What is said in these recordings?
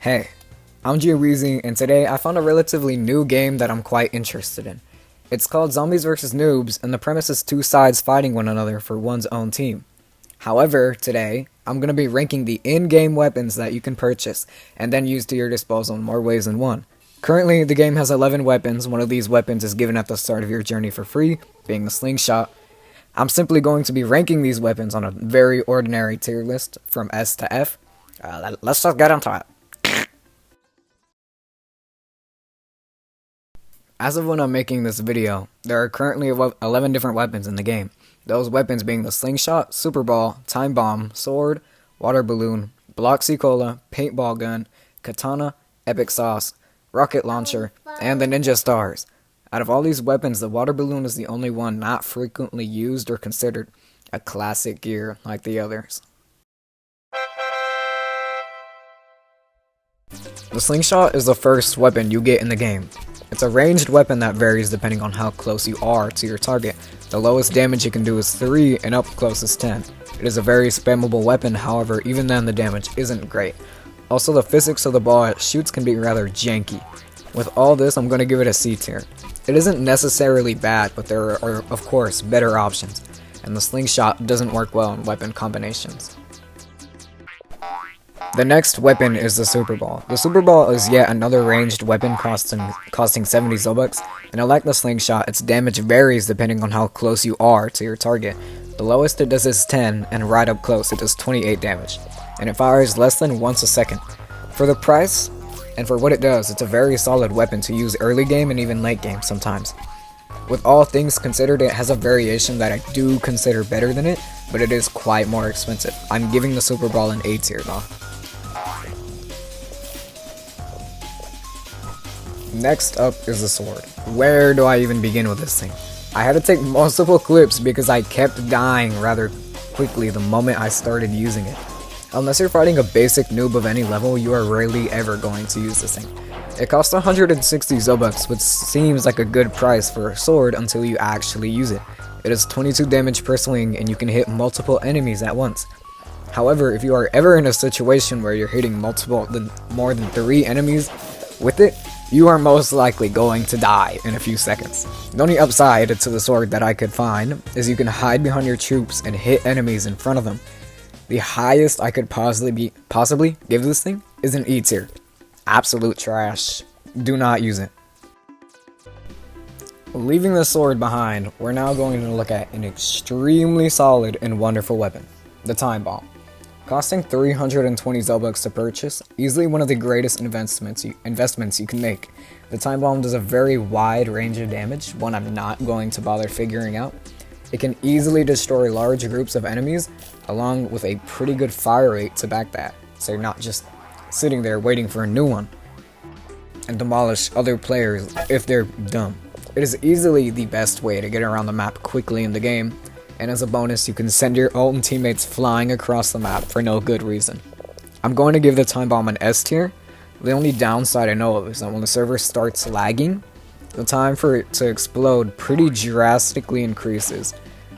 Hey, I'm Weezy, and today I found a relatively new game that I'm quite interested in. It's called Zombies vs. Noobs, and the premise is two sides fighting one another for one's own team. However, today, I'm going to be ranking the in-game weapons that you can purchase, and then use to your disposal in more ways than one. Currently, the game has 11 weapons. One of these weapons is given at the start of your journey for free, being the slingshot. I'm simply going to be ranking these weapons on a very ordinary tier list, from S to F. Let's just get into it. As of when I'm making this video, there are currently 11 different weapons in the game. Those weapons being the slingshot, super ball, time bomb, sword, water balloon, Bloxy Cola, paintball gun, katana, epic sauce, rocket launcher, and the ninja stars. Out of all these weapons, the water balloon is the only one not frequently used or considered a classic gear like the others. The slingshot is the first weapon you get in the game. It's a ranged weapon that varies depending on how close you are to your target. The lowest damage it can do is 3 and up close is 10. It is a very spammable weapon, however, even then the damage isn't great. Also, the physics of the ball it shoots can be rather janky. With all this, I'm going to give it a C tier. It isn't necessarily bad, but there are of course better options, and the slingshot doesn't work well in weapon combinations. The next weapon is the super ball. The super ball is yet another ranged weapon costing 70 Zobux, and unlike the slingshot, its damage varies depending on how close you are to your target. The lowest it does is 10, and right up close it does 28 damage, and it fires less than once a second. For the price, and for what it does, it's a very solid weapon to use early game and even late game sometimes. With all things considered, it has a variation that I do consider better than it, but it is quite more expensive. I'm giving the super ball an A tier though. Next up is the sword. Where do I even begin with this thing? I had to take multiple clips because I kept dying rather quickly the moment I started using it. Unless you're fighting a basic noob of any level, you are rarely ever going to use this thing. It costs 160 Zobux, which seems like a good price for a sword until you actually use it. It does 22 damage per swing, and you can hit multiple enemies at once. However, if you are ever in a situation where you're hitting more than 3 enemies with it, you are most likely going to die in a few seconds. The only upside to the sword that I could find is you can hide behind your troops and hit enemies in front of them. The highest I could possibly give this thing is an E tier. Absolute trash. Do not use it. Leaving the sword behind, we're now going to look at an extremely solid and wonderful weapon, the time bomb. Costing 320 Zobux to purchase, easily one of the greatest investments you can make. The time bomb does a very wide range of damage, one I'm not going to bother figuring out. It can easily destroy large groups of enemies, along with a pretty good fire rate to back that, so you're not just sitting there waiting for a new one, and demolish other players if they're dumb. It is easily the best way to get around the map quickly in the game, and as a bonus, you can send your own teammates flying across the map for no good reason. I'm going to give the time bomb an S tier. The only downside I know of is that when the server starts lagging, the time for it to explode pretty drastically increases,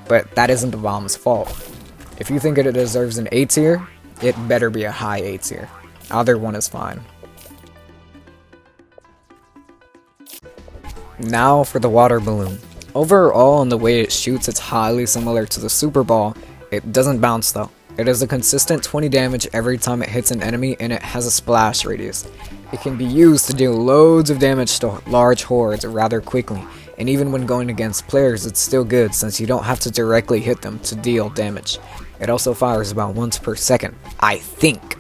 but that isn't the bomb's fault. If you think it deserves an A tier, it better be a high A tier. Either one is fine. Now for the water balloon. Overall, in the way it shoots, it's highly similar to the super ball. It doesn't bounce though. It does a consistent 20 damage every time it hits an enemy, and it has a splash radius. It can be used to deal loads of damage to large hordes rather quickly, and even when going against players, it's still good since you don't have to directly hit them to deal damage. It also fires about once per second, I think.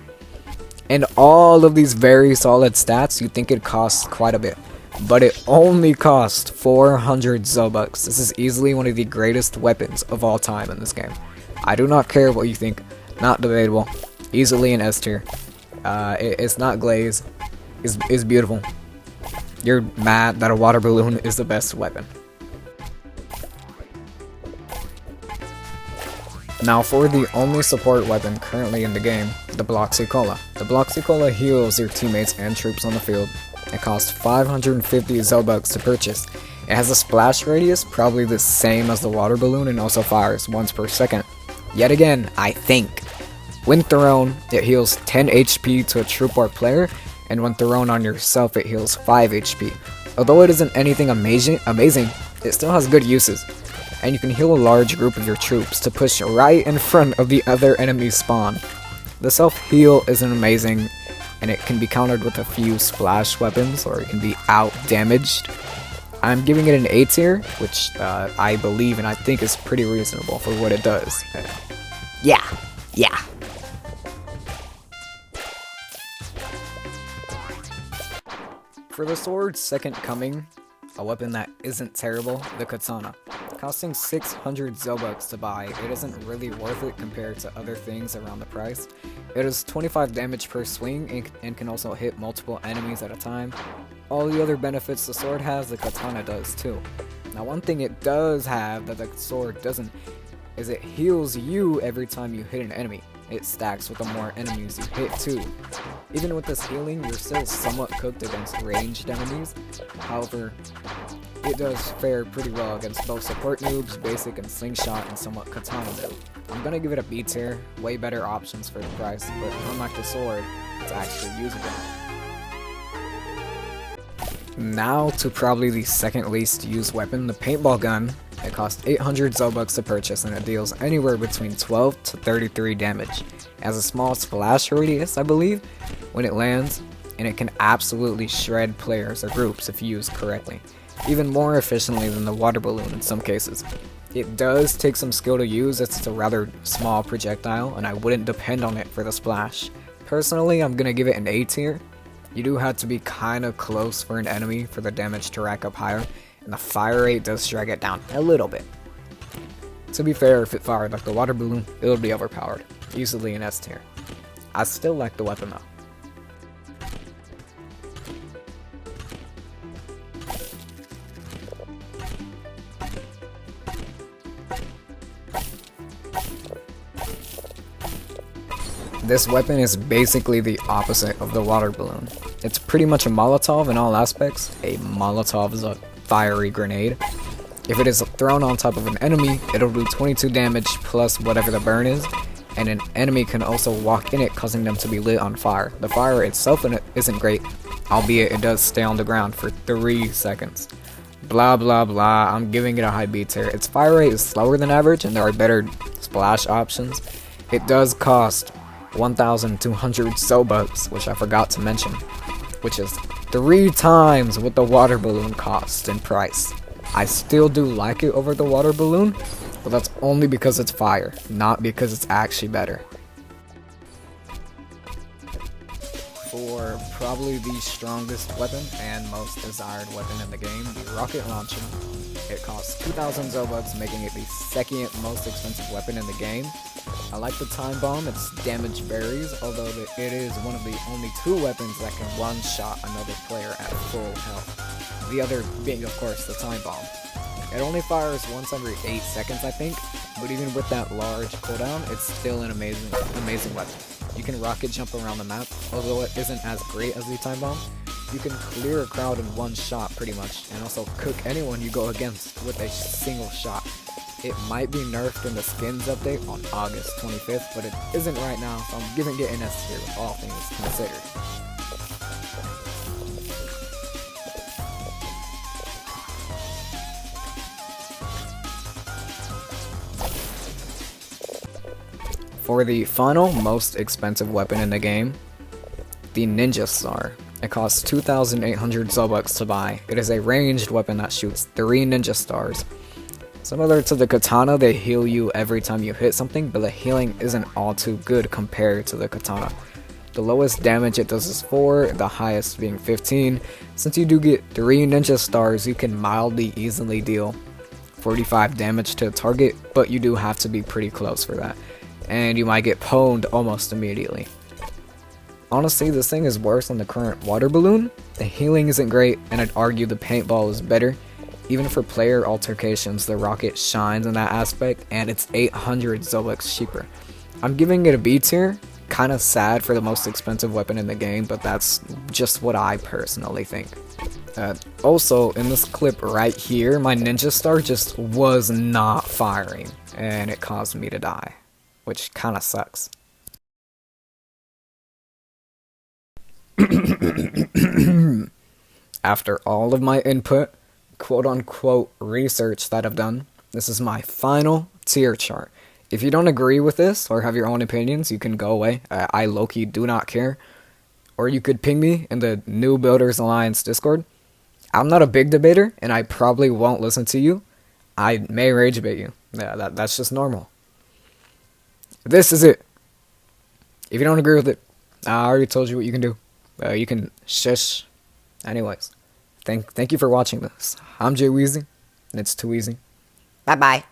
And all of these very solid stats, you think it costs quite a bit. But it only cost 400 Zobux. This is easily one of the greatest weapons of all time in this game. I do not care what you think. Not debatable. Easily an S tier. It's not glazed. It's beautiful. You're mad that a water balloon is the best weapon. Now for the only support weapon currently in the game, the Bloxy Cola. The Bloxy Cola heals your teammates and troops on the field. It costs 550 Zobux to purchase. It has a splash radius probably the same as the water balloon and also fires once per second. Yet again, I think. When thrown, it heals 10 HP to a troop or player and when thrown on yourself it heals 5 HP. Although it isn't anything amazing, it still has good uses. And you can heal a large group of your troops to push right in front of the other enemy spawn. The self-heal isn't amazing, and it can be countered with a few splash weapons, or it can be out-damaged. I'm giving it an A tier, which I believe and I think is pretty reasonable for what it does. Yeah. For the sword's second coming, a weapon that isn't terrible, the katana. Costing 600 Zobucks to buy, it isn't really worth it compared to other things around the price. It does 25 damage per swing and can also hit multiple enemies at a time. All the other benefits the sword has, the katana does too. Now one thing it does have that the sword doesn't is it heals you every time you hit an enemy. It stacks with the more enemies you hit too. Even with this healing, you're still somewhat cooked against ranged enemies. However, it does fare pretty well against both support noobs, basic and slingshot, and somewhat katana noob. I'm gonna give it a B tier, way better options for the price, but unlike the sword, it's actually usable. Now to probably the second least used weapon, the paintball gun. It costs 800 Zobucks to purchase and it deals anywhere between 12 to 33 damage. It has a small splash radius, I believe, when it lands, and it can absolutely shred players or groups if used correctly, even more efficiently than the water balloon in some cases. It does take some skill to use as it's a rather small projectile, and I wouldn't depend on it for the splash. Personally, I'm gonna give it an A tier. You do have to be kinda close for an enemy for the damage to rack up higher, and the fire rate does drag it down a little bit. To be fair, if it fired like the water balloon, it would be overpowered, easily an S tier. I still like the weapon though. This weapon is basically the opposite of the water balloon. It's pretty much a Molotov in all aspects. A Molotov is a fiery grenade. If it is thrown on top of an enemy, it'll do 22 damage plus whatever the burn is, and an enemy can also walk in it, causing them to be lit on fire. The fire itself in it isn't great, albeit it does stay on the ground for 3 seconds. Blah blah blah, I'm giving it a high B tier. Its fire rate is slower than average and there are better splash options. It does cost 1,200 Zobucks, which I forgot to mention, which is 3 times what the water balloon costs in price. I still do like it over the water balloon, but that's only because it's fire, not because it's actually better. For probably the strongest weapon and most desired weapon in the game, the rocket launcher. It costs 2,000 Zobucks, making it the second most expensive weapon in the game. I like the time bomb, its damage varies, although it is one of the only 2 weapons that can one-shot another player at full health. The other being, of course, the time bomb. It only fires once every 8 seconds, I think, but even with that large cooldown, it's still an amazing weapon. You can rocket jump around the map, although it isn't as great as the time bomb. You can clear a crowd in one shot pretty much, and also cook anyone you go against with a single shot. It might be nerfed in the skins update on August 25th, but it isn't right now, so I'm giving it an S tier with all things considered. For the final most expensive weapon in the game, the Ninja Star. It costs 2,800 Zobucks to buy. It is a ranged weapon that shoots 3 Ninja Stars. Similar to the katana, they heal you every time you hit something, but the healing isn't all too good compared to the katana. The lowest damage it does is 4, the highest being 15. Since you do get 3 Ninja Stars, you can mildly easily deal 45 damage to a target, but you do have to be pretty close for that. And you might get pwned almost immediately. Honestly, this thing is worse than the current water balloon. The healing isn't great, and I'd argue the paintball is better. Even for player altercations, the rocket shines in that aspect, and it's 800 Zobucks cheaper. I'm giving it a B tier. Kinda sad for the most expensive weapon in the game, but that's just what I personally think. Also, in this clip right here, my Ninja Star just was not firing, and it caused me to die, which kinda sucks. After all of my input, quote-unquote research that I've done, this is my final tier chart. If you don't agree with this or have your own opinions, you can go away. I low-key do not care. Or you could ping me in the New Builders Alliance Discord. I'm not a big debater, and I probably won't listen to you. I may rage bait you. Yeah, that's just normal. This is it. If you don't agree with it, I already told you what you can do. You can shush. Anyways, thank you for watching this. I'm Jay Weezy, and it's too easy. Bye-bye.